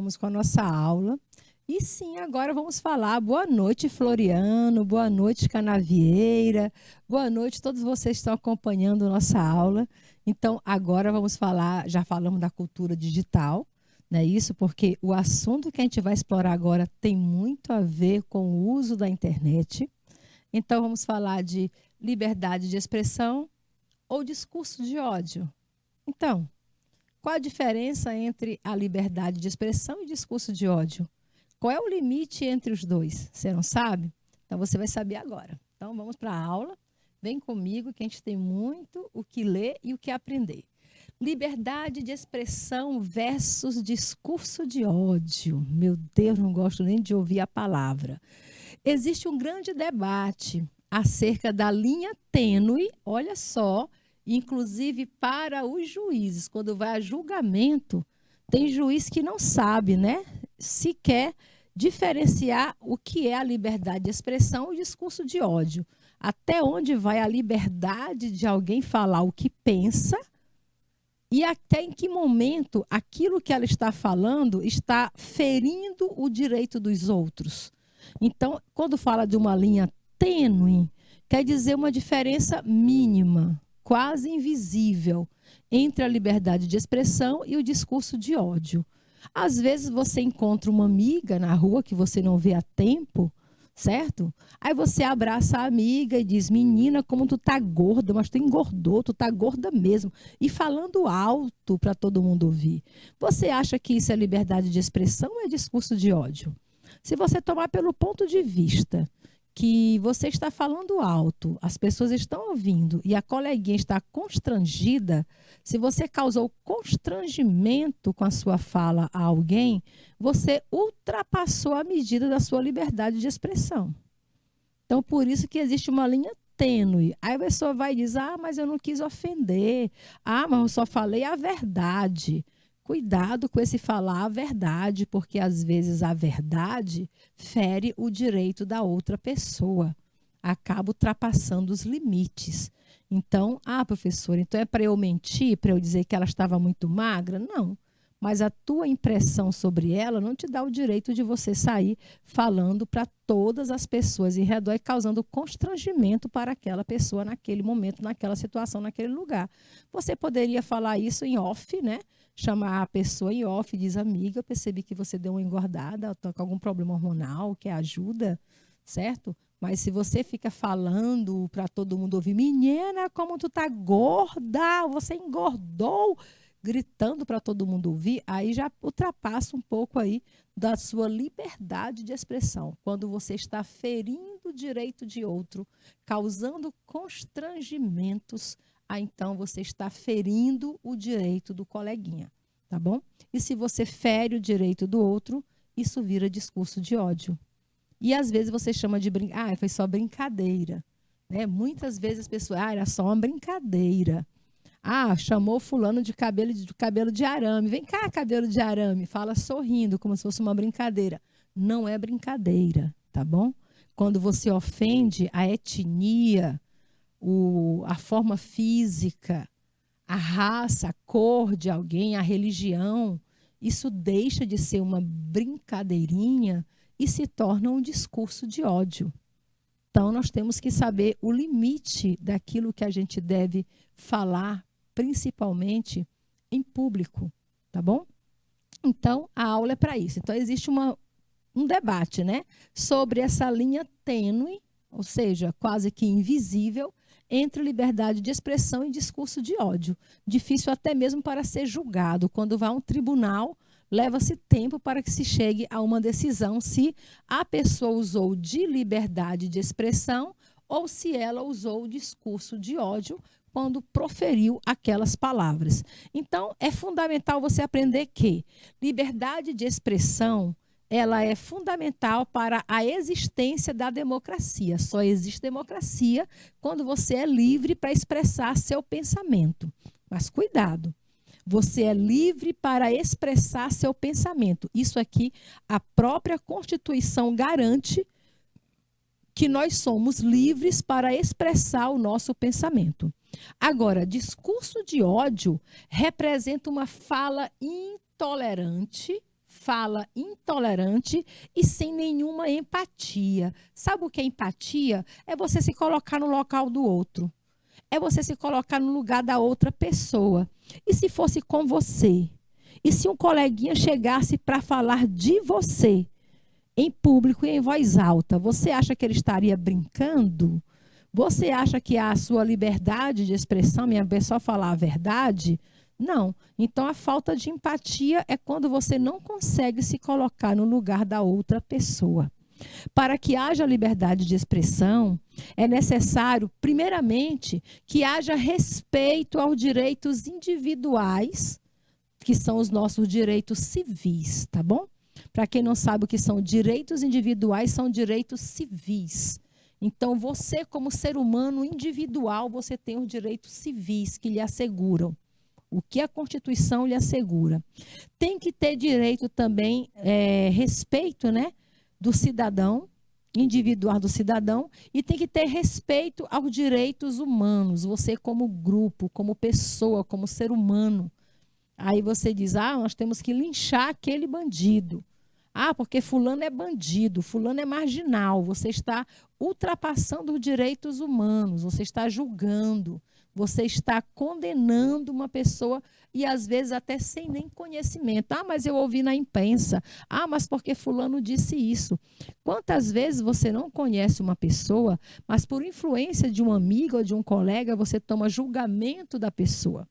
Continuamos com a nossa aula. E sim, agora vamos falar. Boa noite, Floriano. Boa noite, Canavieira. Boa noite, todos vocês que estão acompanhando a nossa aula. Então, agora vamos falar, já falamos da cultura digital, não é isso? Porque o assunto que a gente vai explorar agora tem muito a ver com o uso da internet. Então, vamos falar de liberdade de expressão ou discurso de ódio. Então, qual a diferença entre a liberdade de expressão e discurso de ódio? Qual é o limite entre os dois? Você não sabe? Então você vai saber agora. Então vamos para a aula. Vem comigo que a gente tem muito o que ler e o que aprender. Liberdade de expressão versus discurso de ódio. Meu Deus, não gosto nem de ouvir a palavra. Existe um grande debate acerca da linha tênue, olha só, inclusive para os juízes, quando vai a julgamento, tem juiz que não sabe, né, sequer diferenciar o que é a liberdade de expressão e o discurso de ódio. Até onde vai a liberdade de alguém falar o que pensa e até em que momento aquilo que ela está falando está ferindo o direito dos outros. Então, quando fala de uma linha tênue, quer dizer uma diferença mínima, quase invisível, entre a liberdade de expressão e o discurso de ódio. Às vezes você encontra uma amiga na rua que você não vê há tempo, certo? Aí você abraça a amiga e diz, menina, como tu tá gorda, mas tu engordou, tu tá gorda mesmo. E falando alto para todo mundo ouvir. Você acha que isso é liberdade de expressão ou é discurso de ódio? Se você tomar pelo ponto de vista que você está falando alto, as pessoas estão ouvindo e a coleguinha está constrangida, se você causou constrangimento com a sua fala a alguém, você ultrapassou a medida da sua liberdade de expressão. Então, por isso que existe uma linha tênue. Aí a pessoa vai dizer, mas eu não quis ofender. Mas eu só falei a verdade. Cuidado com esse falar a verdade, porque às vezes a verdade fere o direito da outra pessoa. Acaba ultrapassando os limites. Então, professora, então é para eu mentir, para eu dizer que ela estava muito magra? Não. Mas a tua impressão sobre ela não te dá o direito de você sair falando para todas as pessoas em redor e causando constrangimento para aquela pessoa naquele momento, naquela situação, naquele lugar. Você poderia falar isso em off, né? Chamar a pessoa em off e diz, amiga, eu percebi que você deu uma engordada, está com algum problema hormonal, quer ajuda, certo? Mas se você fica falando para todo mundo ouvir, menina, como tu tá gorda, você engordou, gritando para todo mundo ouvir, aí já ultrapassa um pouco aí da sua liberdade de expressão. Quando você está ferindo o direito de outro, causando constrangimentos, então você está ferindo o direito do coleguinha, tá bom? E se você fere o direito do outro, isso vira discurso de ódio. E às vezes você chama de foi só brincadeira, né? Muitas vezes as pessoas, era só uma brincadeira. Chamou fulano de cabelo de arame. Vem cá, cabelo de arame. Fala sorrindo, como se fosse uma brincadeira. Não é brincadeira, tá bom? Quando você ofende a etnia, a forma física, a raça, a cor de alguém, a religião, isso deixa de ser uma brincadeirinha e se torna um discurso de ódio. Então, nós temos que saber o limite daquilo que a gente deve falar, principalmente em público, tá bom? Então, a aula é para isso. Então, existe um debate, né, sobre essa linha tênue, ou seja, quase que invisível, entre liberdade de expressão e discurso de ódio. Difícil até mesmo para ser julgado. Quando vai a um tribunal, leva-se tempo para que se chegue a uma decisão se a pessoa usou de liberdade de expressão ou se ela usou o discurso de ódio quando proferiu aquelas palavras. Então, é fundamental você aprender que liberdade de expressão ela é fundamental para a existência da democracia. Só existe democracia quando você é livre para expressar seu pensamento. Mas cuidado, você é livre para expressar seu pensamento. Isso aqui, a própria Constituição garante que nós somos livres para expressar o nosso pensamento. Agora, discurso de ódio representa uma fala intolerante, fala intolerante e sem nenhuma empatia. Sabe o que é empatia? É você se colocar no local do outro. É você se colocar no lugar da outra pessoa. E se fosse com você? E se um coleguinha chegasse para falar de você em público e em voz alta, você acha que ele estaria brincando? Você acha que a sua liberdade de expressão é só falar a verdade? Não. Então, a falta de empatia é quando você não consegue se colocar no lugar da outra pessoa. Para que haja liberdade de expressão, é necessário, primeiramente, que haja respeito aos direitos individuais, que são os nossos direitos civis, tá bom? Para quem não sabe o que são direitos individuais, são direitos civis. Então, você, como ser humano individual, você tem os direitos civis que lhe asseguram. O que a Constituição lhe assegura. Tem que ter direito também, respeito, né, do cidadão, individual do cidadão, e tem que ter respeito aos direitos humanos. Você como grupo, como pessoa, como ser humano. Aí você diz, nós temos que linchar aquele bandido. Porque fulano é bandido, fulano é marginal. Você está ultrapassando os direitos humanos, você está julgando, você está condenando uma pessoa e às vezes até sem nem conhecimento. Mas eu ouvi na imprensa. Mas porque fulano disse isso. Quantas vezes você não conhece uma pessoa, mas por influência de um amigo ou de um colega, você toma julgamento da pessoa.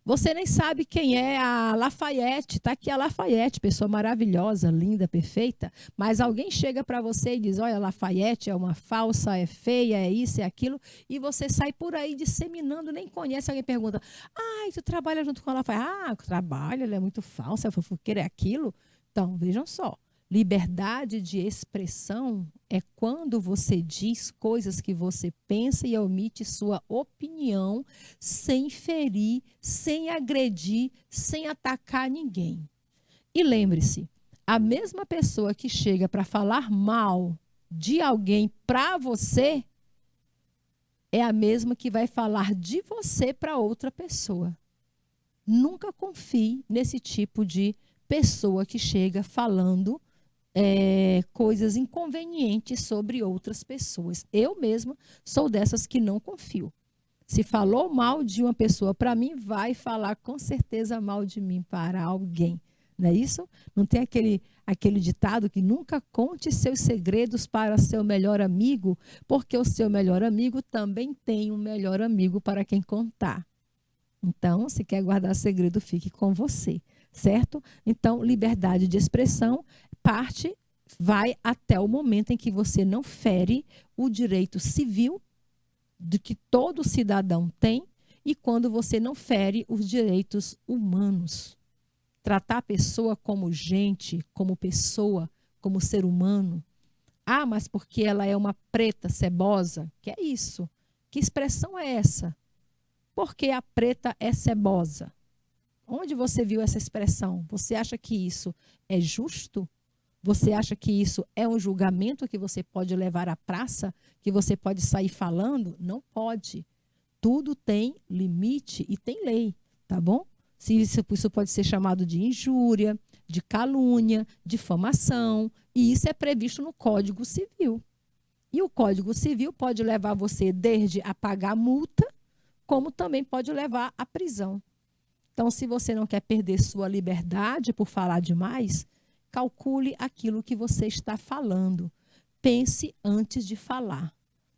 Você nem sabe quem é a Lafayette. Está aqui a Lafayette, pessoa maravilhosa, linda, perfeita. Mas alguém chega para você e diz, olha, a Lafayette é uma falsa, é feia, é isso, é aquilo. E você sai por aí disseminando, nem conhece. Alguém pergunta, tu trabalha junto com a Lafayette? Trabalha, ela é muito falsa, é fofoqueira, é aquilo. Então, vejam só. Liberdade de expressão é quando você diz coisas que você pensa e omite sua opinião sem ferir, sem agredir, sem atacar ninguém. E lembre-se, a mesma pessoa que chega para falar mal de alguém para você é a mesma que vai falar de você para outra pessoa. Nunca confie nesse tipo de pessoa que chega falando coisas inconvenientes sobre outras pessoas. Eu mesma sou dessas que não confio. Se falou mal de uma pessoa para mim, vai falar com certeza mal de mim para alguém. Não é isso? Não tem aquele ditado que nunca conte seus segredos para seu melhor amigo, porque o seu melhor amigo também tem um melhor amigo para quem contar. Então, se quer guardar segredo, fique com você, certo? Então, liberdade de expressão vai até o momento em que você não fere o direito civil de que todo cidadão tem e quando você não fere os direitos humanos. Tratar a pessoa como gente, como pessoa, como ser humano. Mas porque ela é uma preta cebosa? Que é isso? Que expressão é essa? Porque a preta é cebosa? Onde você viu essa expressão? Você acha que isso é justo? Você acha que isso é um julgamento que você pode levar à praça? Que você pode sair falando? Não pode. Tudo tem limite e tem lei, tá bom? Isso pode ser chamado de injúria, de calúnia, difamação, e isso é previsto no Código Civil. E o Código Civil pode levar você desde a pagar multa, como também pode levar à prisão. Então, se você não quer perder sua liberdade por falar demais, calcule aquilo que você está falando. Pense antes de falar,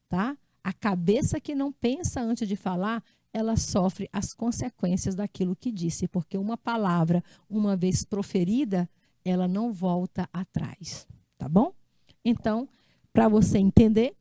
tá? A cabeça que não pensa antes de falar, ela sofre as consequências daquilo que disse, porque uma palavra, uma vez proferida, ela não volta atrás, tá bom? Então, para você entender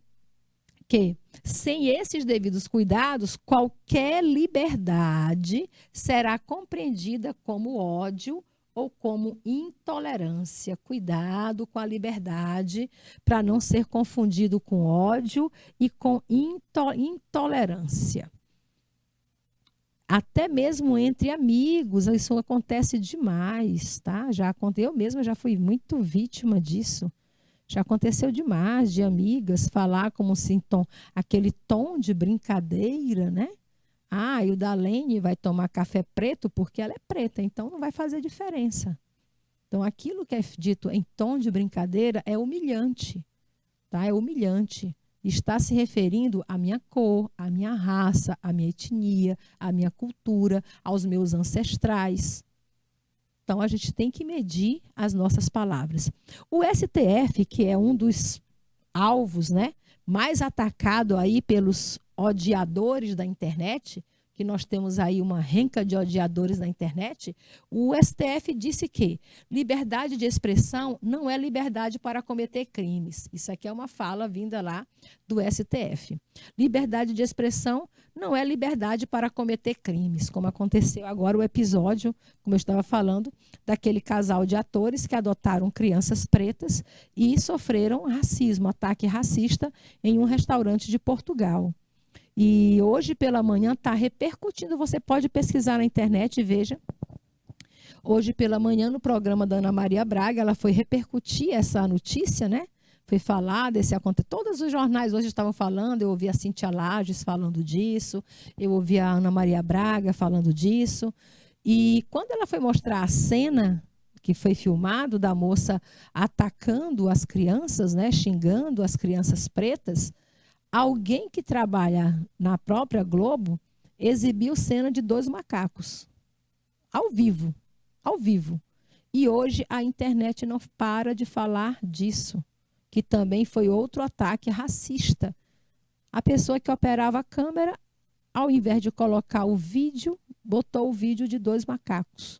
que, sem esses devidos cuidados, qualquer liberdade será compreendida como ódio ou como intolerância. Cuidado com a liberdade para não ser confundido com ódio e com intolerância. Até mesmo entre amigos, isso acontece demais, tá? Eu mesma já fui muito vítima disso. Já aconteceu demais de amigas falar como se aquele tom de brincadeira, né? E o Dalene vai tomar café preto porque ela é preta, então não vai fazer diferença. Então, aquilo que é dito em tom de brincadeira é humilhante, tá? É humilhante. Está se referindo à minha cor, à minha raça, à minha etnia, à minha cultura, aos meus ancestrais. Então, a gente tem que medir as nossas palavras. O STF, que é um dos alvos, né, mais atacado aí pelos odiadores da internet, que nós temos aí uma renca de odiadores na internet, o STF disse que liberdade de expressão não é liberdade para cometer crimes. Isso aqui é uma fala vinda lá do STF. Liberdade de expressão não é liberdade para cometer crimes, como aconteceu agora o episódio, como eu estava falando, daquele casal de atores que adotaram crianças pretas e sofreram racismo, ataque racista em um restaurante de Portugal. E hoje pela manhã está repercutindo, você pode pesquisar na internet e veja. Hoje pela manhã, no programa da Ana Maria Braga, ela foi repercutir essa notícia, né? Foi falar desse acontecimento. Todos os jornais hoje estavam falando, eu ouvi a Cíntia Lages falando disso, eu ouvi a Ana Maria Braga falando disso. E quando ela foi mostrar a cena que foi filmado da moça atacando as crianças, né? Xingando as crianças pretas, alguém que trabalha na própria Globo exibiu cena de 2 macacos, ao vivo, ao vivo. E hoje a internet não para de falar disso, que também foi outro ataque racista. A pessoa que operava a câmera, ao invés de colocar o vídeo, botou o vídeo de 2 macacos,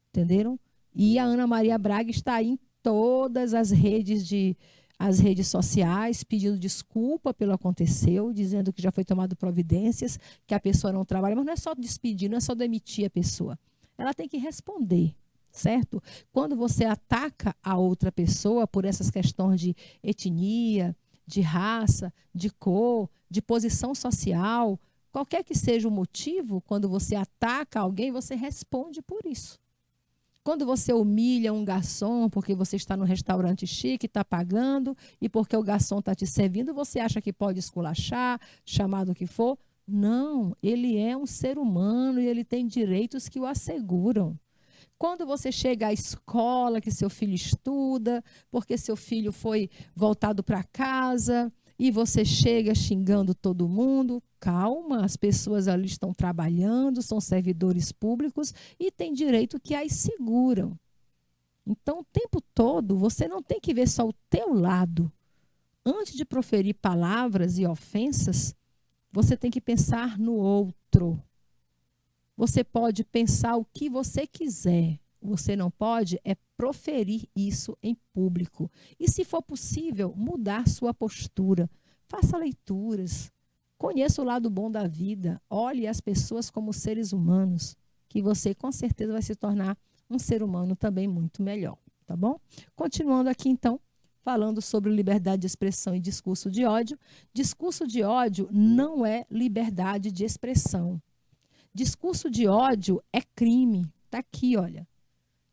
entenderam? E a Ana Maria Braga está aí em todas as redes sociais, pedindo desculpa pelo aconteceu, dizendo que já foi tomado providências, que a pessoa não trabalha, mas não é só despedir, não é só demitir a pessoa. Ela tem que responder, certo? Quando você ataca a outra pessoa por essas questões de etnia, de raça, de cor, de posição social, qualquer que seja o motivo, quando você ataca alguém, você responde por isso. Quando você humilha um garçom porque você está num restaurante chique, está pagando, e porque o garçom está te servindo, você acha que pode esculachar, chamar do que for? Não, ele é um ser humano e ele tem direitos que o asseguram. Quando você chega à escola, que seu filho estuda, porque seu filho foi voltado para casa, e você chega xingando todo mundo, calma, as pessoas ali estão trabalhando, são servidores públicos e têm direito que as seguram. Então, o tempo todo, você não tem que ver só o teu lado. Antes de proferir palavras e ofensas, você tem que pensar no outro. Você pode pensar o que você quiser. Você não pode proferir isso em público. E, se for possível, mudar sua postura. Faça leituras. Conheça o lado bom da vida. Olhe as pessoas como seres humanos, que você, com certeza, vai se tornar um ser humano também muito melhor. Tá bom? Continuando aqui, então, falando sobre liberdade de expressão e discurso de ódio. Discurso de ódio não é liberdade de expressão. Discurso de ódio é crime. Está aqui, olha.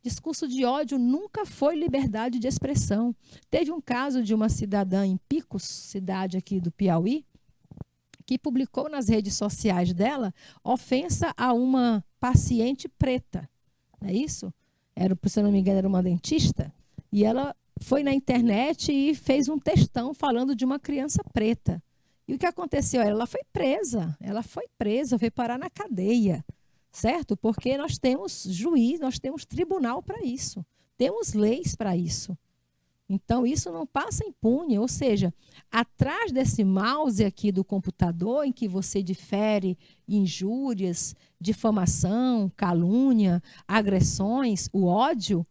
Discurso de ódio nunca foi liberdade de expressão. Teve um caso de uma cidadã em Picos, cidade aqui do Piauí, que publicou nas redes sociais dela ofensa a uma paciente preta. Não é isso? Se eu não me engano, era uma dentista. E ela foi na internet e fez um textão falando de uma criança preta. E o que aconteceu? Ela foi presa, foi parar na cadeia, certo? Porque nós temos juiz, nós temos tribunal para isso, temos leis para isso. Então, isso não passa impune, ou seja, atrás desse mouse aqui do computador, em que você difere injúrias, difamação, calúnia, agressões, o ódio,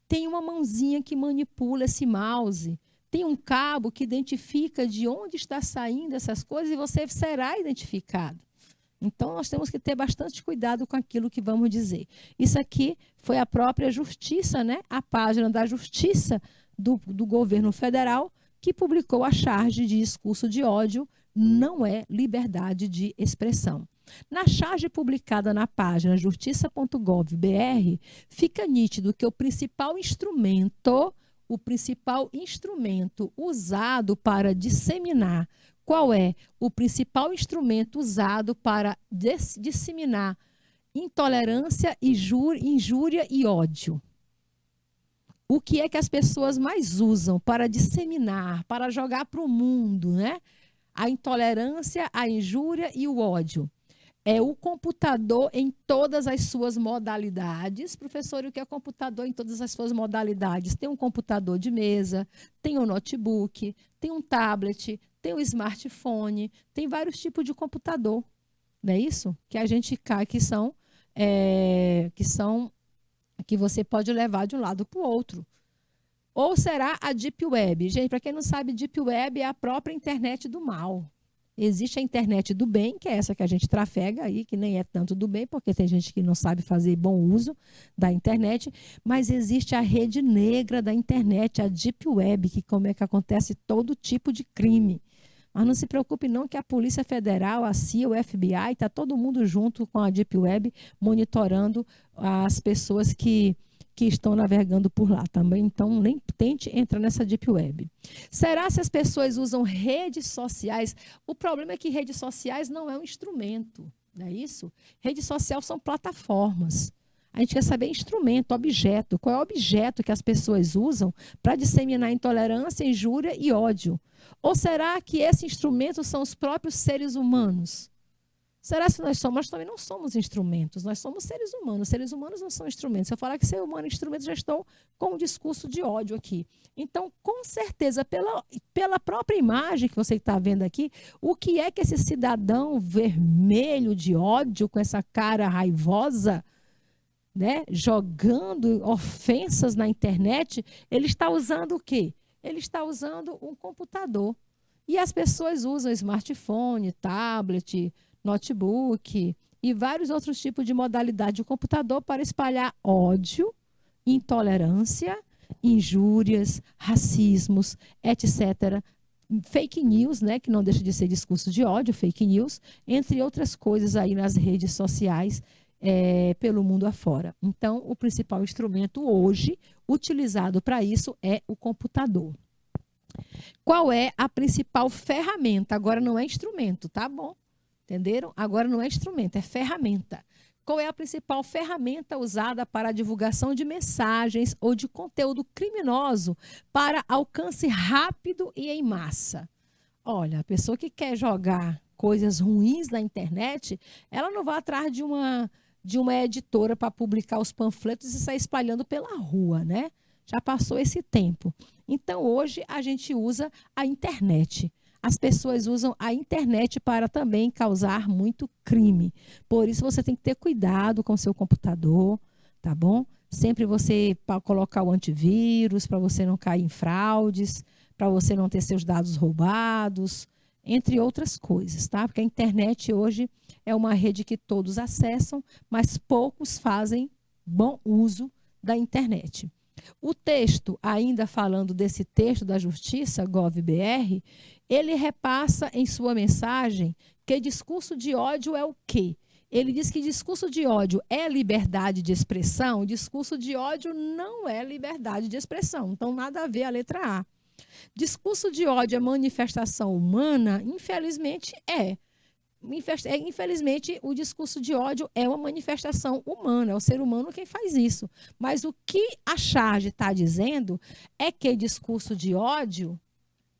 tem uma mãozinha que manipula esse mouse. Tem um cabo que identifica de onde está saindo essas coisas e você será identificado. Então, nós temos que ter bastante cuidado com aquilo que vamos dizer. Isso aqui foi a própria Justiça, né? A página da Justiça do governo federal, que publicou a charge de discurso de ódio, não é liberdade de expressão. Na charge publicada na página justiça.gov.br, fica nítido que o principal instrumento usado para disseminar, qual é o principal instrumento usado para disseminar intolerância, injúria e ódio? o que é que as pessoas mais usam para disseminar, para jogar para o mundo, né? A intolerância, a injúria e o ódio. É o computador em todas as suas modalidades. Professor, e o que é computador em todas as suas modalidades? Tem um computador de mesa, tem um notebook, tem um tablet, tem um smartphone, tem vários tipos de computador. Não é isso? Que a gente que você pode levar de um lado para o outro. Ou será a Deep Web? Gente, para quem não sabe, Deep Web é a própria internet do mal. Existe a internet do bem, que é essa que a gente trafega aí, que nem é tanto do bem, porque tem gente que não sabe fazer bom uso da internet, mas existe a rede negra da internet, a Deep Web, que como é que acontece todo tipo de crime. Mas não se preocupe não que a Polícia Federal, a CIA, o FBI, está todo mundo junto com a Deep Web, monitorando as pessoas que estão navegando por lá também. Então, nem tente entrar nessa Deep Web. Será se as pessoas usam redes sociais? O problema é que redes sociais não é um instrumento, não é isso? Rede social são plataformas. A gente quer saber instrumento, objeto. Qual é o objeto que as pessoas usam para disseminar intolerância, injúria e ódio? Ou será que esse instrumento são os próprios seres humanos? Será que nós somos? Nós também não somos instrumentos, nós somos seres humanos. Seres humanos não são instrumentos. Se eu falar que ser humano é instrumento, já estou com um discurso de ódio aqui. Então, com certeza, pela própria imagem que você está vendo aqui, o que é que esse cidadão vermelho de ódio, com essa cara raivosa, né, jogando ofensas na internet, ele está usando o quê? Ele está usando um computador. E as pessoas usam smartphone, tablet, notebook e vários outros tipos de modalidade de computador para espalhar ódio, intolerância, injúrias, racismos, etc. Fake news, né, que não deixa de ser discurso de ódio, fake news, entre outras coisas aí nas redes sociais pelo mundo afora. Então, o principal instrumento hoje utilizado para isso é o computador. Qual é a principal ferramenta? Agora não é instrumento, tá bom? Entenderam? Agora não é instrumento, é ferramenta. Qual é a principal ferramenta usada para a divulgação de mensagens ou de conteúdo criminoso para alcance rápido e em massa? Olha, a pessoa que quer jogar coisas ruins na internet, ela não vai atrás de uma editora para publicar os panfletos e sair espalhando pela rua, né? Já passou esse tempo. Então, hoje, a gente usa a internet. As pessoas usam a internet para também causar muito crime. Por isso, você tem que ter cuidado com o seu computador, tá bom? Sempre você colocar o antivírus, para você não cair em fraudes, para você não ter seus dados roubados, entre outras coisas, tá? Porque a internet hoje é uma rede que todos acessam, mas poucos fazem bom uso da internet. O texto, ainda falando desse texto da Justiça, Gov.br, ele repassa em sua mensagem que discurso de ódio é o quê? Ele diz que discurso de ódio é liberdade de expressão, discurso de ódio não é liberdade de expressão, então nada a ver a letra A. Discurso de ódio é manifestação humana? Infelizmente é. Infelizmente, o discurso de ódio é uma manifestação humana, é o ser humano quem faz isso. Mas o que a charge está dizendo é que discurso de ódio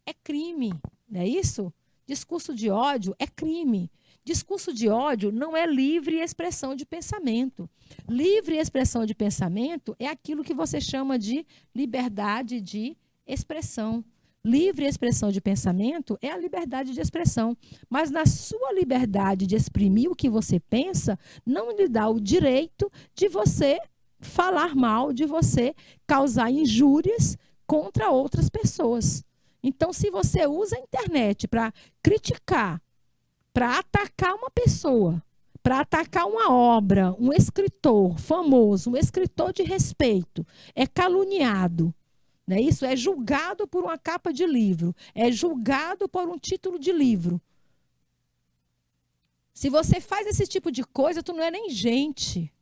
é crime, não é isso? Discurso de ódio é crime. Discurso de ódio não é livre expressão de pensamento. Livre expressão de pensamento é aquilo que você chama de liberdade de expressão. Livre expressão de pensamento é a liberdade de expressão. Mas na sua liberdade de exprimir o que você pensa, não lhe dá o direito de você falar mal, de você causar injúrias contra outras pessoas. Então, se você usa a internet para criticar, para atacar uma pessoa, para atacar uma obra, um escritor famoso, um escritor de respeito, é caluniado, não é isso? É julgado por uma capa de livro, é julgado por um título de livro. Se você faz esse tipo de coisa, tu não é nem gente.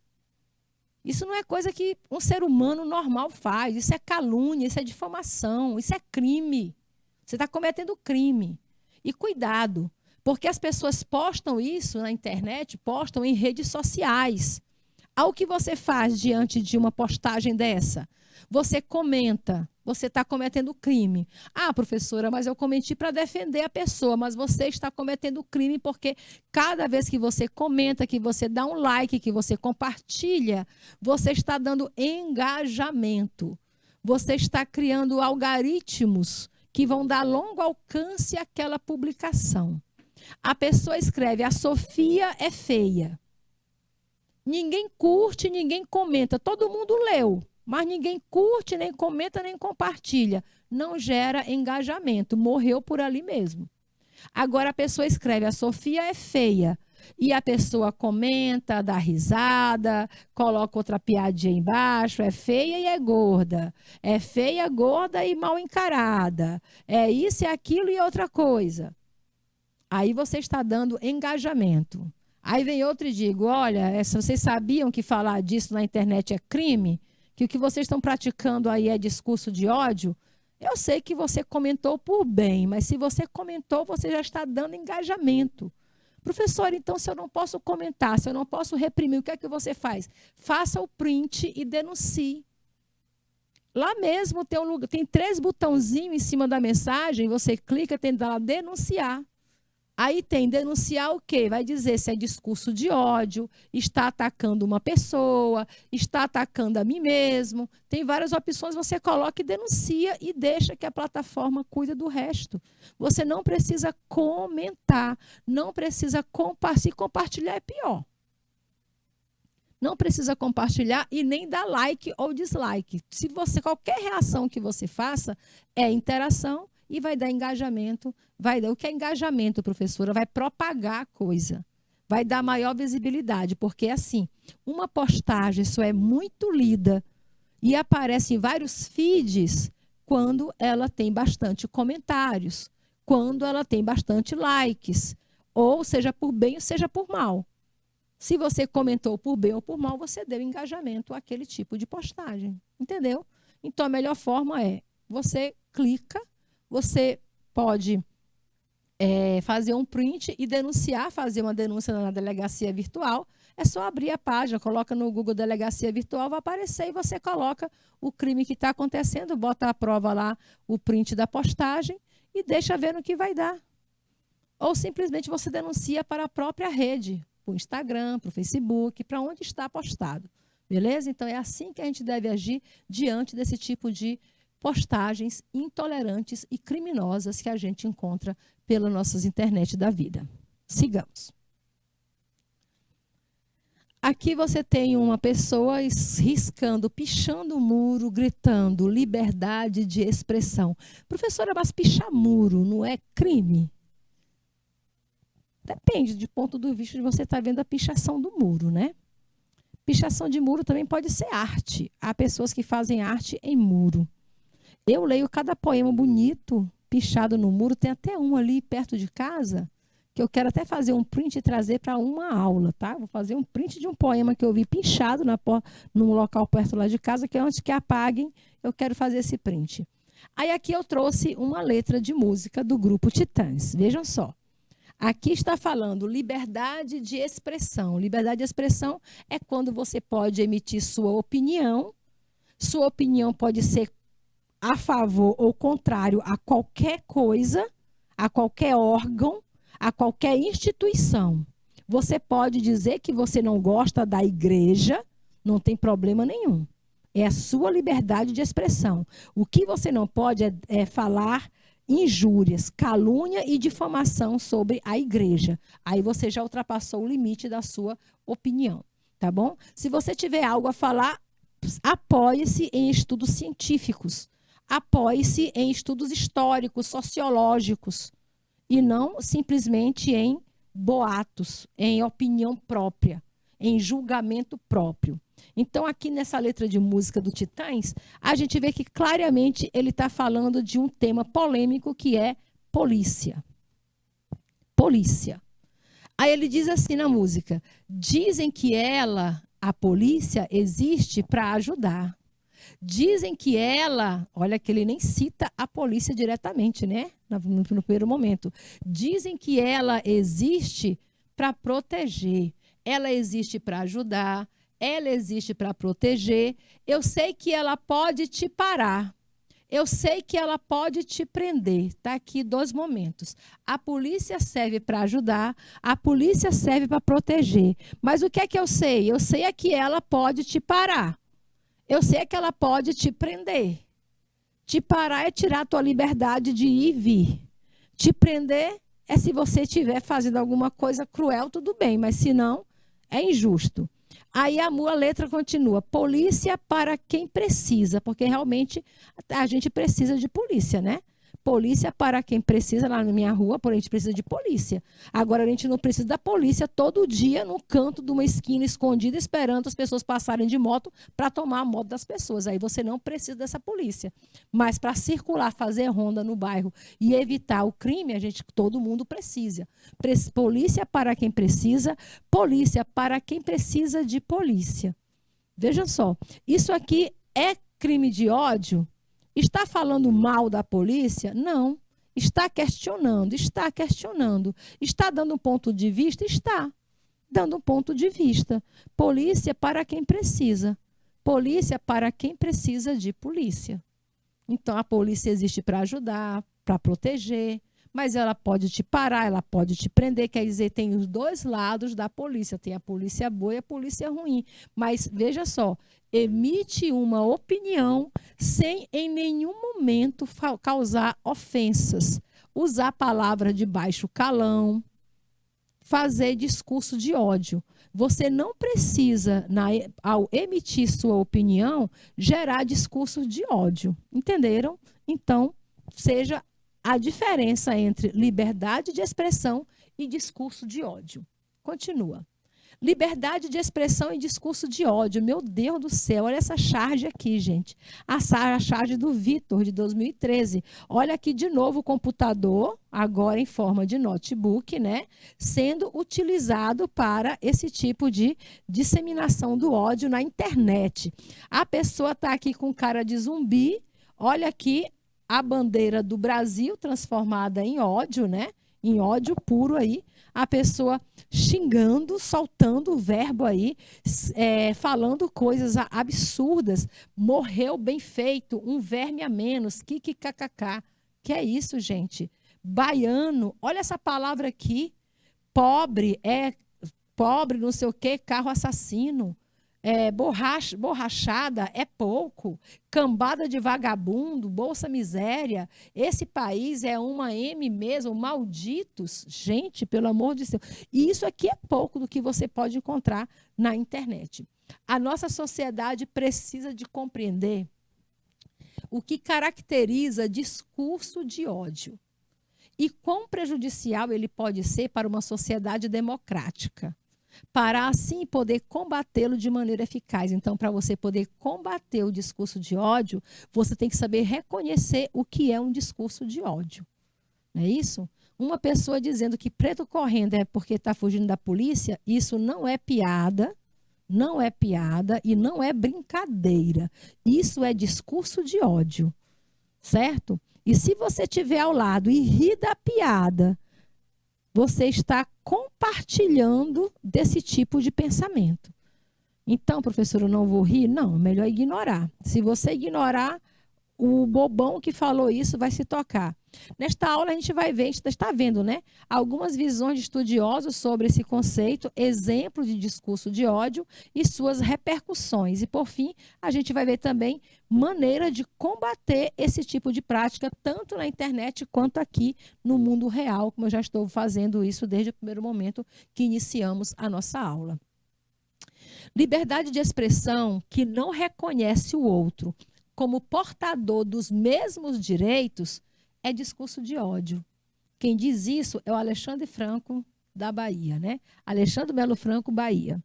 Isso não é coisa que um ser humano normal faz. Isso é calúnia, isso é difamação, isso é crime. Você está cometendo crime. E cuidado, porque as pessoas postam isso na internet, postam em redes sociais. Ao que você faz diante de uma postagem dessa? Você comenta, você está cometendo crime. Ah, professora, mas eu cometi para defender a pessoa, mas você está cometendo crime porque cada vez que você comenta, que você dá um like, que você compartilha, você está dando engajamento. Você está criando algoritmos que vão dar longo alcance àquela publicação. A pessoa escreve, a Sofia é feia. Ninguém curte, ninguém comenta. Todo mundo leu, mas ninguém curte, nem comenta, nem compartilha. Não gera engajamento. Morreu por ali mesmo. Agora a pessoa escreve, a Sofia é feia. E a pessoa comenta, dá risada, coloca outra piadinha embaixo, é feia e é gorda. É feia, gorda e mal encarada. É isso, é aquilo e outra coisa. Aí você está dando engajamento. Aí vem outro e digo, olha, vocês sabiam que falar disso na internet é crime? Que o que vocês estão praticando aí é discurso de ódio? Eu sei que você comentou por bem, mas se você comentou, você já está dando engajamento. Professor, então se eu não posso comentar, se eu não posso reprimir, o que é que você faz? Faça o print e denuncie. Lá mesmo tem 3 botãozinhos em cima da mensagem, você clica, tem lá denunciar. Aí tem denunciar o quê? Vai dizer se é discurso de ódio, está atacando uma pessoa, está atacando a mim mesmo. Tem várias opções, você coloca e denuncia e deixa que a plataforma cuide do resto. Você não precisa comentar, não precisa compartilhar. Se compartilhar é pior. Não precisa compartilhar e nem dar like ou dislike. Qualquer reação que você faça é interação e vai dar engajamento. O que é engajamento, professora? Vai propagar a coisa. Vai dar maior visibilidade, porque assim, uma postagem só é muito lida e aparece em vários feeds quando ela tem bastante comentários, quando ela tem bastante likes, ou seja por bem ou seja por mal. Se você comentou por bem ou por mal, você deu engajamento àquele tipo de postagem. Entendeu? Então, a melhor forma é, você clica, você pode fazer um print e denunciar, fazer uma denúncia na delegacia virtual. É só abrir a página, coloca no Google Delegacia Virtual, vai aparecer e você coloca o crime que está acontecendo, bota a prova lá, o print da postagem e deixa ver no que vai dar. Ou simplesmente você denuncia para a própria rede, para o Instagram, para o Facebook, para onde está postado. Beleza? Então, é assim que a gente deve agir diante desse tipo de postagens intolerantes e criminosas que a gente encontra pelas nossas internet da vida. Sigamos. Aqui você tem uma pessoa riscando, pichando o muro, gritando liberdade de expressão. Professora, mas pichar muro não é crime? Depende do ponto de vista de você estar vendo a pichação do muro, né? Pichação de muro também pode ser arte. Há pessoas que fazem arte em muro. Eu leio cada poema bonito, pichado no muro, tem até um ali perto de casa, que eu quero até fazer um print e trazer para uma aula, tá? Vou fazer um print de um poema que eu vi pichado num local perto lá de casa, que antes que apaguem, eu quero fazer esse print. Aí aqui eu trouxe uma letra de música do grupo Titãs. Vejam só. Aqui está falando liberdade de expressão. Liberdade de expressão é quando você pode emitir sua opinião. Sua opinião pode ser a favor ou contrário a qualquer coisa, a qualquer órgão, a qualquer instituição. Você pode dizer que você não gosta da igreja, não tem problema nenhum. É a sua liberdade de expressão. O que você não pode é falar injúrias, calúnia e difamação sobre a igreja. Aí você já ultrapassou o limite da sua opinião, tá bom? Se você tiver algo a falar, apoie-se em estudos científicos. Apoie-se em estudos históricos, sociológicos, e não simplesmente em boatos, em opinião própria, em julgamento próprio. Então, aqui nessa letra de música do Titãs, a gente vê que claramente ele está falando de um tema polêmico que é polícia. Polícia. Aí ele diz assim na música, dizem que a polícia, existe para ajudar. Dizem que olha que ele nem cita a polícia diretamente, né? No primeiro momento. Dizem que ela existe para proteger, ela existe para ajudar, ela existe para proteger, eu sei que ela pode te parar. Eu sei que ela pode te prender. Está aqui 2 momentos. A polícia serve para ajudar, a polícia serve para proteger. Mas o que é que eu sei? Eu sei é que ela pode te parar. Eu sei é que ela pode te prender. Te parar é tirar a tua liberdade de ir e vir. Te prender é se você estiver fazendo alguma coisa cruel, tudo bem, mas se não, é injusto. Aí a letra continua, polícia para quem precisa, porque realmente a gente precisa de polícia, né? Polícia para quem precisa, lá na minha rua, porém a gente precisa de polícia. Agora a gente não precisa da polícia todo dia no canto de uma esquina escondida, esperando as pessoas passarem de moto para tomar a moto das pessoas. Aí você não precisa dessa polícia. Mas para circular, fazer ronda no bairro e evitar o crime, todo mundo precisa. Polícia para quem precisa, polícia para quem precisa de polícia. Veja só, isso aqui é crime de ódio? Está falando mal da polícia? Não. Está questionando? Está questionando. Está dando um ponto de vista? Está dando um ponto de vista. Polícia para quem precisa. Polícia para quem precisa de polícia. Então, a polícia existe para ajudar, para proteger, mas ela pode te parar, ela pode te prender. Quer dizer, tem os 2 lados da polícia. Tem a polícia boa e a polícia ruim. Mas, veja só, emite uma opinião sem em nenhum momento causar ofensas, usar palavras de baixo calão, fazer discurso de ódio. Você não precisa, ao emitir sua opinião, gerar discurso de ódio. Entenderam? Então, seja a diferença entre liberdade de expressão e discurso de ódio. Continua. Liberdade de expressão e discurso de ódio. Meu Deus do céu, olha essa charge aqui, gente. A charge do Vitor, de 2013. Olha aqui de novo o computador, agora em forma de notebook, né? Sendo utilizado para esse tipo de disseminação do ódio na internet. A pessoa está aqui com cara de zumbi. Olha aqui a bandeira do Brasil transformada em ódio, né? Em ódio puro aí. A pessoa xingando, soltando o verbo aí, falando coisas absurdas. Morreu bem feito, um verme a menos, kkkk. Que é isso, gente? Baiano, olha essa palavra aqui. Pobre, pobre, não sei o quê, carro assassino. Borrachada é pouco, cambada de vagabundo, bolsa miséria, esse país é uma M mesmo, malditos, gente, pelo amor de Deus. E isso aqui é pouco do que você pode encontrar na internet. A nossa sociedade precisa de compreender o que caracteriza discurso de ódio e quão prejudicial ele pode ser para uma sociedade democrática, para assim poder combatê-lo de maneira eficaz. Então, para você poder combater o discurso de ódio, você tem que saber reconhecer o que é um discurso de ódio. Não é isso? Uma pessoa dizendo que preto correndo é porque está fugindo da polícia, isso não é piada, não é piada e não é brincadeira. Isso é discurso de ódio, certo? E se você estiver ao lado e rir da piada, você está compartilhando desse tipo de pensamento. Então, professor, eu não vou rir? Não, é melhor ignorar. Se você ignorar, o bobão que falou isso vai se tocar. Nesta aula a gente vai ver, a gente está vendo, né? Algumas visões de estudiosos sobre esse conceito, exemplo de discurso de ódio e suas repercussões. E, por fim, a gente vai ver também maneira de combater esse tipo de prática, tanto na internet quanto aqui no mundo real, como eu já estou fazendo isso desde o primeiro momento que iniciamos a nossa aula. Liberdade de expressão que não reconhece o outro como portador dos mesmos direitos é discurso de ódio. Quem diz isso é o Alexandre Franco, da Bahia, né? Alexandre Melo Franco, Bahia.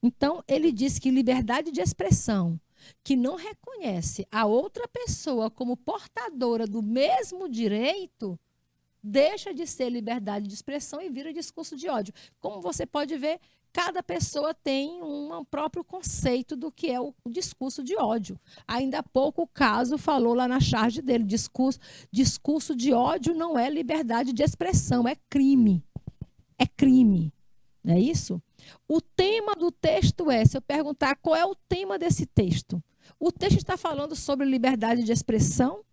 Então, ele diz que liberdade de expressão que não reconhece a outra pessoa como portadora do mesmo direito deixa de ser liberdade de expressão e vira discurso de ódio. Como você pode ver, cada pessoa tem um próprio conceito do que é o discurso de ódio. Ainda há pouco o Caso falou lá na charge dele, discurso de ódio não é liberdade de expressão, é crime. É crime, não é isso? O tema do texto é, se eu perguntar qual é o tema desse texto, o texto está falando sobre liberdade de expressão,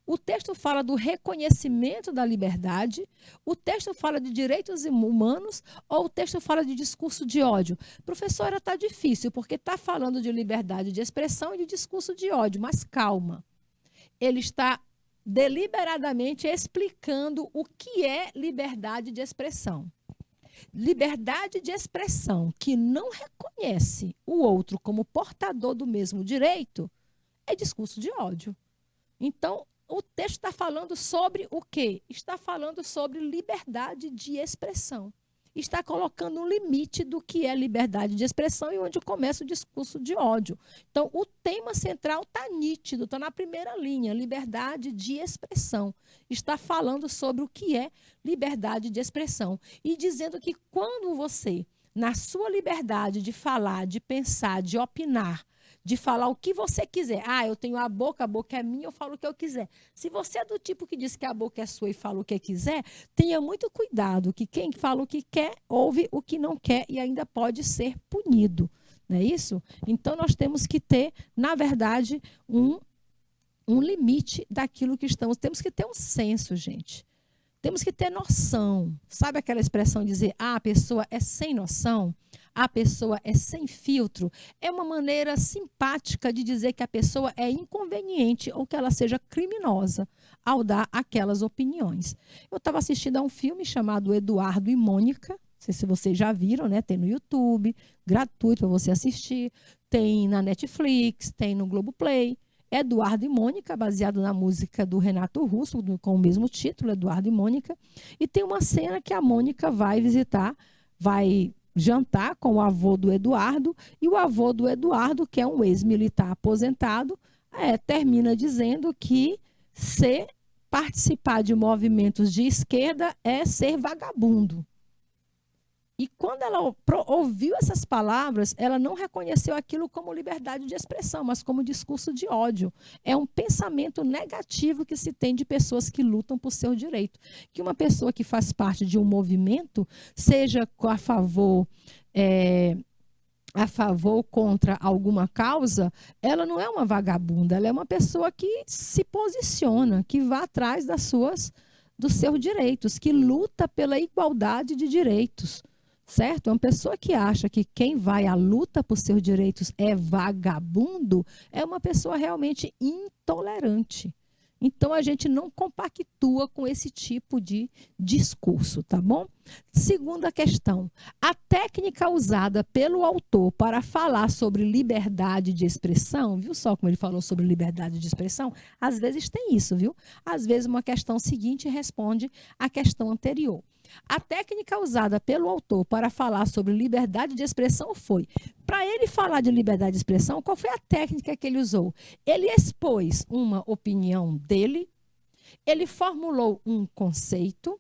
o texto fala do reconhecimento da liberdade, o texto fala de direitos humanos ou o texto fala de discurso de ódio? Professora, está difícil, porque está falando de liberdade de expressão e de discurso de ódio, mas calma. Ele está deliberadamente explicando o que é liberdade de expressão. Liberdade de expressão que não reconhece o outro como portador do mesmo direito é discurso de ódio. Então, o texto está falando sobre o quê? Está falando sobre liberdade de expressão. Está colocando um limite do que é liberdade de expressão e onde começa o discurso de ódio. Então, o tema central está nítido, está na primeira linha, liberdade de expressão. Está falando sobre o que é liberdade de expressão. E dizendo que quando você, na sua liberdade de falar, de pensar, de opinar, de falar o que você quiser. Ah, eu tenho a boca é minha, eu falo o que eu quiser. Se você é do tipo que diz que a boca é sua e fala o que quiser, tenha muito cuidado, que quem fala o que quer, ouve o que não quer e ainda pode ser punido. Não é isso? Então, nós temos que ter, na verdade, um limite daquilo que estamos. Temos que ter um senso, gente. Temos que ter noção. Sabe aquela expressão de dizer, a pessoa é sem noção? A pessoa é sem filtro? É uma maneira simpática de dizer que a pessoa é inconveniente ou que ela seja criminosa ao dar aquelas opiniões. Eu estava assistindo a um filme chamado Eduardo e Mônica. Não sei se vocês já viram, né? Tem no YouTube, gratuito para você assistir. Tem na Netflix, tem no Globoplay. Eduardo e Mônica, baseado na música do Renato Russo, com o mesmo título, Eduardo e Mônica. E tem uma cena que a Mônica vai visitar, vai jantar com o avô do Eduardo, e o avô do Eduardo, que é um ex-militar aposentado, termina dizendo que participar de movimentos de esquerda é ser vagabundo. E quando ela ouviu essas palavras, ela não reconheceu aquilo como liberdade de expressão, mas como discurso de ódio. É um pensamento negativo que se tem de pessoas que lutam por seu direito. Que uma pessoa que faz parte de um movimento, seja a favor ou contra alguma causa, ela não é uma vagabunda, ela é uma pessoa que se posiciona, que vai atrás dos seus direitos, que luta pela igualdade de direitos. Certo? Uma pessoa que acha que quem vai à luta por seus direitos é vagabundo, é uma pessoa realmente intolerante. Então, a gente não compactua com esse tipo de discurso, tá bom? Segunda questão. A técnica usada pelo autor para falar sobre liberdade de expressão, viu só como ele falou sobre liberdade de expressão? Às vezes tem isso, viu? Às vezes uma questão seguinte responde à questão anterior. A técnica usada pelo autor para falar sobre liberdade de expressão foi, para ele falar de liberdade de expressão, qual foi a técnica que ele usou? Ele expôs uma opinião dele, ele formulou um conceito,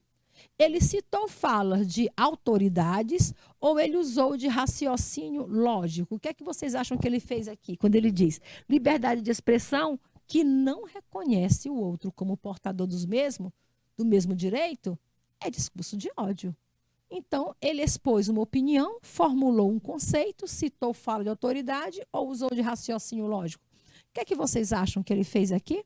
ele citou falas de autoridades ou ele usou de raciocínio lógico? O que é que vocês acham que ele fez aqui, quando ele diz liberdade de expressão que não reconhece o outro como portador do mesmo direito? É discurso de ódio. Então, ele expôs uma opinião, formulou um conceito, citou fala de autoridade ou usou de raciocínio lógico. O que é que vocês acham que ele fez aqui?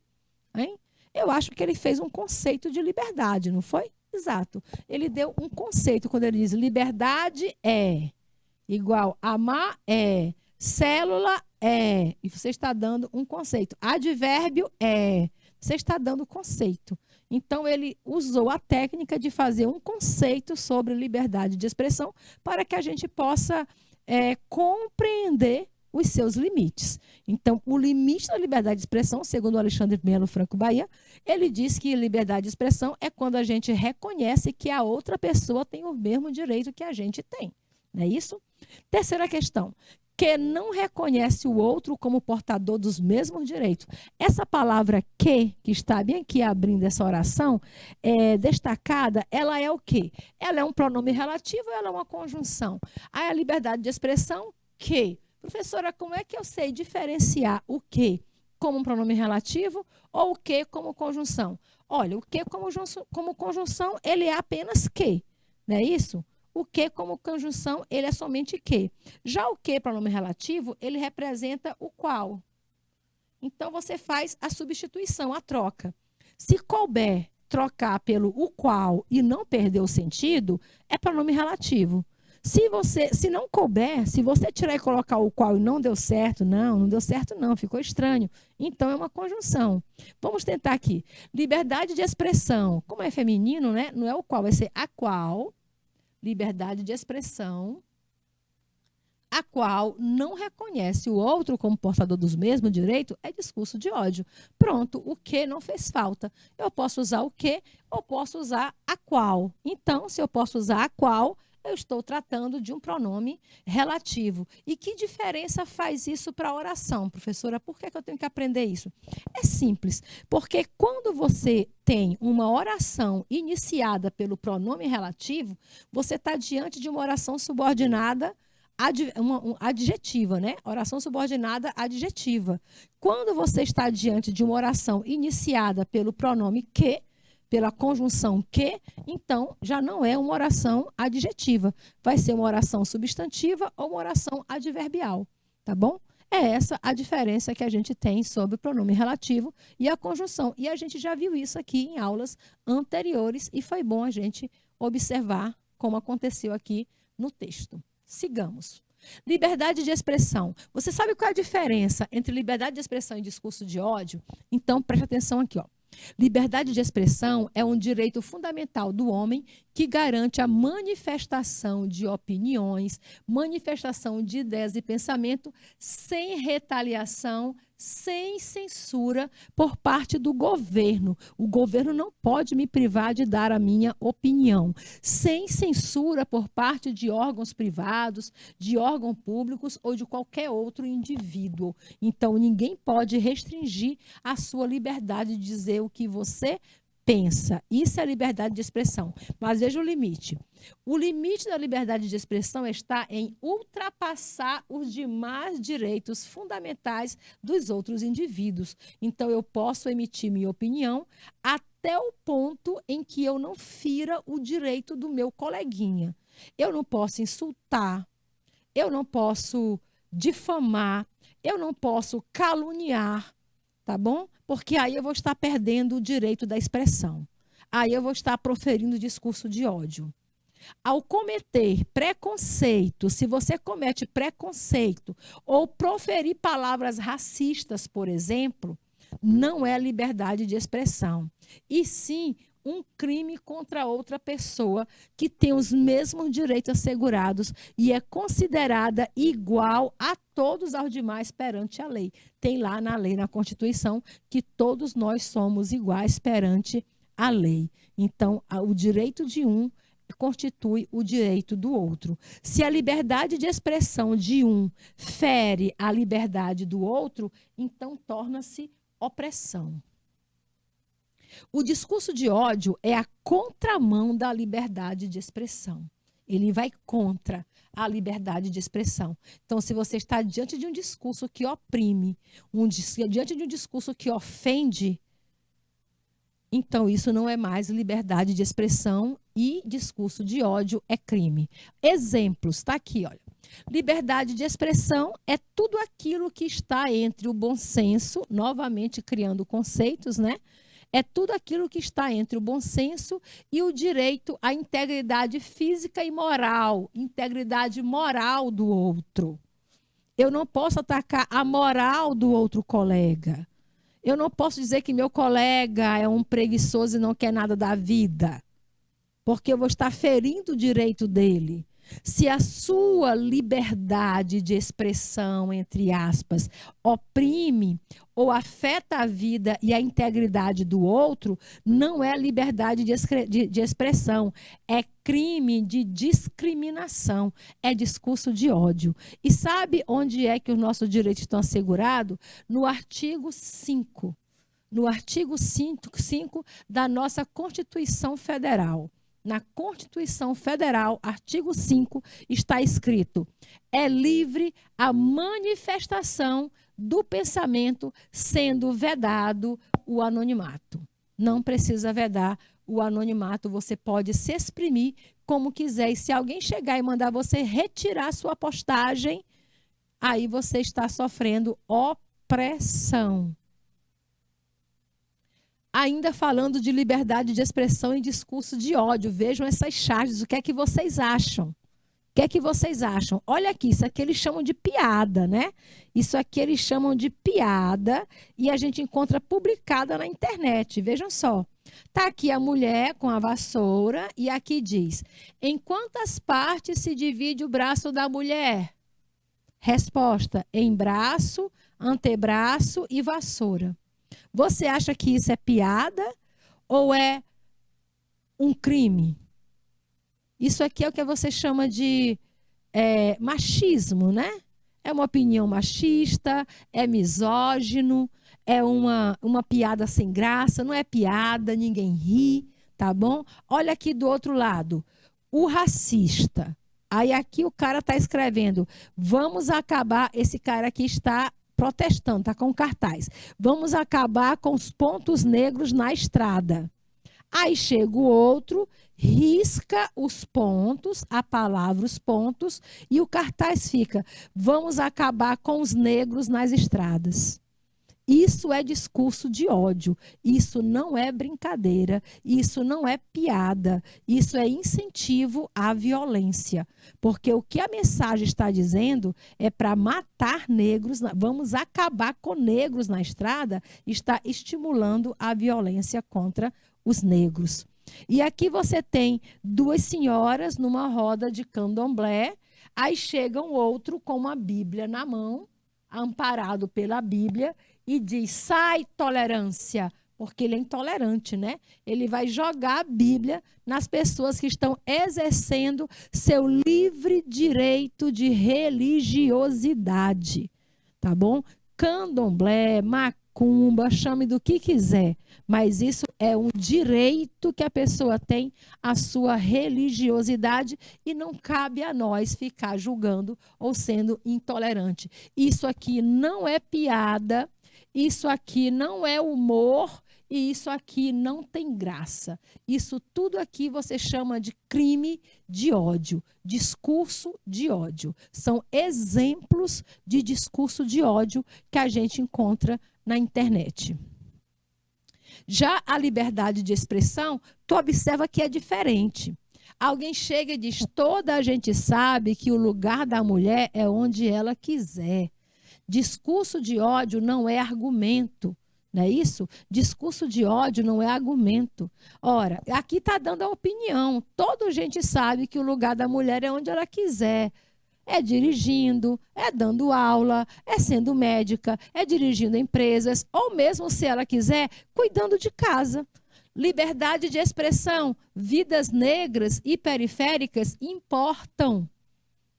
Hein? Eu acho que ele fez um conceito de liberdade, não foi? Exato. Ele deu um conceito quando ele diz liberdade é igual amar é, célula é. E você está dando um conceito. Advérbio é. Você está dando conceito. Então, ele usou a técnica de fazer um conceito sobre liberdade de expressão para que a gente possa compreender os seus limites. Então, o limite da liberdade de expressão, segundo o Alexandre Melo Franco Bahia, ele diz que liberdade de expressão é quando a gente reconhece que a outra pessoa tem o mesmo direito que a gente tem. Não é isso? Terceira questão. Que não reconhece o outro como portador dos mesmos direitos. Essa palavra que está bem aqui abrindo essa oração, destacada, ela é o quê? Ela é um pronome relativo ou ela é uma conjunção? Aí a liberdade de expressão, que. Professora, como é que eu sei diferenciar o que como um pronome relativo ou o que como conjunção? Olha, o que como conjunção, ele é apenas que, não é isso? O que, como conjunção, ele é somente que. Já o que, pronome relativo, ele representa o qual. Então, você faz a substituição, a troca. Se couber trocar pelo o qual e não perder o sentido, é pronome relativo. Se não couber, se você tirar e colocar o qual e não deu certo, não deu certo não, ficou estranho. Então, é uma conjunção. Vamos tentar aqui. Liberdade de expressão. Como é feminino, né? Não é o qual, vai ser a qual. Liberdade de expressão, a qual não reconhece o outro como portador dos mesmos direitos, é discurso de ódio. Pronto, o que não fez falta. Eu posso usar o que ou posso usar a qual. Então, se eu posso usar a qual, eu estou tratando de um pronome relativo. E que diferença faz isso para a oração, professora? Por que eu tenho que aprender isso? É simples, porque quando você tem uma oração iniciada pelo pronome relativo, você está diante de uma oração subordinada adjetiva, né? Oração subordinada adjetiva. Quando você está diante de uma oração iniciada pelo pronome que, pela conjunção que, então já não é uma oração adjetiva. Vai ser uma oração substantiva ou uma oração adverbial, tá bom? É essa a diferença que a gente tem sobre o pronome relativo e a conjunção. E a gente já viu isso aqui em aulas anteriores e foi bom a gente observar como aconteceu aqui no texto. Sigamos. Liberdade de expressão. Você sabe qual é a diferença entre liberdade de expressão e discurso de ódio? Então, preste atenção aqui, ó. Liberdade de expressão é um direito fundamental do homem que garante a manifestação de opiniões, manifestação de ideias e pensamento sem retaliação, sem censura por parte do governo. O governo não pode me privar de dar a minha opinião. Sem censura por parte de órgãos privados, de órgãos públicos ou de qualquer outro indivíduo. Então, ninguém pode restringir a sua liberdade de dizer o que você pensa. Isso é liberdade de expressão. Mas veja o limite. O limite da liberdade de expressão está em ultrapassar os demais direitos fundamentais dos outros indivíduos. Então, eu posso emitir minha opinião até o ponto em que eu não fira o direito do meu coleguinha. Eu não posso insultar, eu não posso difamar, eu não posso caluniar, tá bom? Porque aí eu vou estar perdendo o direito da expressão. Aí eu vou estar proferindo discurso de ódio. Ao cometer preconceito, se você comete preconceito ou proferir palavras racistas, por exemplo, não é liberdade de expressão. E sim um crime contra outra pessoa que tem os mesmos direitos assegurados e é considerada igual a todos os demais perante a lei. Tem lá na lei, na Constituição, que todos nós somos iguais perante a lei. Então, o direito de um constitui o direito do outro. Se a liberdade de expressão de um fere a liberdade do outro, então torna-se opressão. O discurso de ódio é a contramão da liberdade de expressão. Ele vai contra a liberdade de expressão. Então, se você está diante de um discurso que oprime, diante de um discurso que ofende, então isso não é mais liberdade de expressão e discurso de ódio é crime. Exemplos, está aqui, olha. Liberdade de expressão é tudo aquilo que está entre o bom senso, novamente criando conceitos, né? É tudo aquilo que está entre o bom senso e o direito à integridade física e moral, integridade moral do outro. Eu não posso atacar a moral do outro colega. Eu não posso dizer que meu colega é um preguiçoso e não quer nada da vida, porque eu vou estar ferindo o direito dele. Se a sua liberdade de expressão, entre aspas, oprime ou afeta a vida e a integridade do outro, não é liberdade de expressão, é crime de discriminação, é discurso de ódio. E sabe onde é que os nossos direitos estão assegurados? No artigo 5. No artigo 5 da nossa Constituição Federal. Na Constituição Federal, artigo 5, está escrito: é livre a manifestação do pensamento, sendo vedado o anonimato. Não precisa vedar o anonimato, você pode se exprimir como quiser. E se alguém chegar e mandar você retirar sua postagem, aí você está sofrendo opressão. Ainda falando de liberdade de expressão e discurso de ódio, vejam essas charges, o que é que vocês acham? O que é que vocês acham? Olha aqui, isso aqui eles chamam de piada, né? Isso aqui eles chamam de piada e a gente encontra publicada na internet, vejam só. Tá aqui a mulher com a vassoura e aqui diz: em quantas partes se divide o braço da mulher? Resposta: em braço, antebraço e vassoura. Você acha que isso é piada ou é um crime? Isso aqui é o que você chama de machismo, né? É uma opinião machista, é misógino, é uma piada sem graça, não é piada, ninguém ri, tá bom? Olha aqui do outro lado, o racista. Aí aqui o cara está escrevendo, vamos acabar, esse cara aqui está protestando, está com cartaz. Vamos acabar com os pontos negros na estrada. Aí chega o outro, risca os pontos, a palavra os pontos, e o cartaz fica, vamos acabar com os negros nas estradas. Isso é discurso de ódio, isso não é brincadeira, isso não é piada, isso é incentivo à violência. Porque o que a mensagem está dizendo é para matar negros, vamos acabar com negros na estrada, está estimulando a violência contra os negros. E aqui você tem duas senhoras numa roda de candomblé, aí chega um outro com uma Bíblia na mão, amparado pela Bíblia, e diz, sai tolerância, porque ele é intolerante, né? Ele vai jogar a Bíblia nas pessoas que estão exercendo seu livre direito de religiosidade, tá bom? Candomblé, macumba, chame do que quiser, mas isso é um direito que a pessoa tem à sua religiosidade e não cabe a nós ficar julgando ou sendo intolerante. Isso aqui não é piada, isso aqui não é humor e isso aqui não tem graça. Isso tudo aqui você chama de crime de ódio, discurso de ódio. São exemplos de discurso de ódio que a gente encontra na internet. Já a liberdade de expressão, tu observa que é diferente. Alguém chega e diz, toda a gente sabe que o lugar da mulher é onde ela quiser. Discurso de ódio não é argumento, não é isso? Discurso de ódio não é argumento. Ora, aqui está dando a opinião. Toda a gente sabe que o lugar da mulher é onde ela quiser. É dirigindo, é dando aula, é sendo médica, é dirigindo empresas, ou mesmo, se ela quiser, cuidando de casa. Liberdade de expressão, vidas negras e periféricas importam.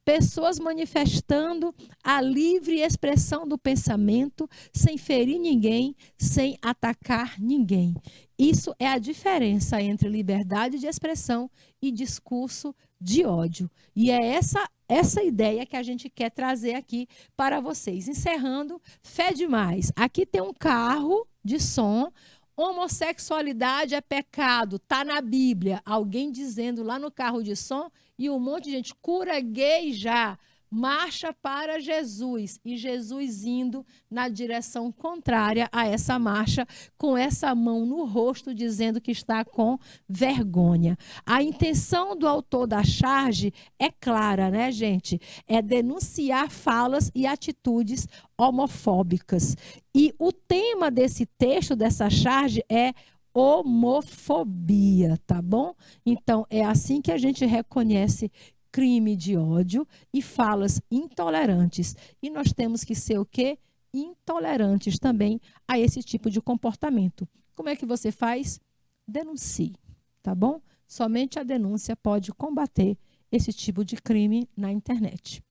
Pessoas manifestando a livre expressão do pensamento, sem ferir ninguém, sem atacar ninguém. Isso é a diferença entre liberdade de expressão e discurso de ódio. E é essa ideia que a gente quer trazer aqui para vocês. Encerrando, fé demais. Aqui tem um carro de som. Homossexualidade é pecado, está na Bíblia. Alguém dizendo lá no carro de som e um monte de gente, cura gay já, marcha para Jesus. E Jesus indo na direção contrária a essa marcha, com essa mão no rosto, dizendo que está com vergonha. A intenção do autor da charge é clara, né, gente? É denunciar falas e atitudes homofóbicas. E o tema desse texto, dessa charge, é homofobia, tá bom? Então, é assim que a gente reconhece crime de ódio e falas intolerantes. E nós temos que ser o quê? Intolerantes também a esse tipo de comportamento. Como é que você faz? Denuncie, tá bom? Somente a denúncia pode combater esse tipo de crime na internet.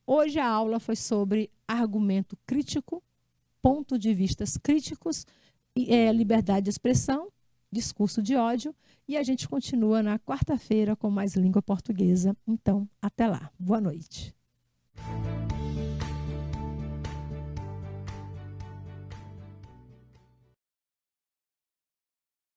Hoje a aula foi sobre argumento crítico, ponto de vistas críticos, liberdade de expressão, discurso de ódio, e a gente continua na quarta-feira com mais língua portuguesa. Então, até lá. Boa noite.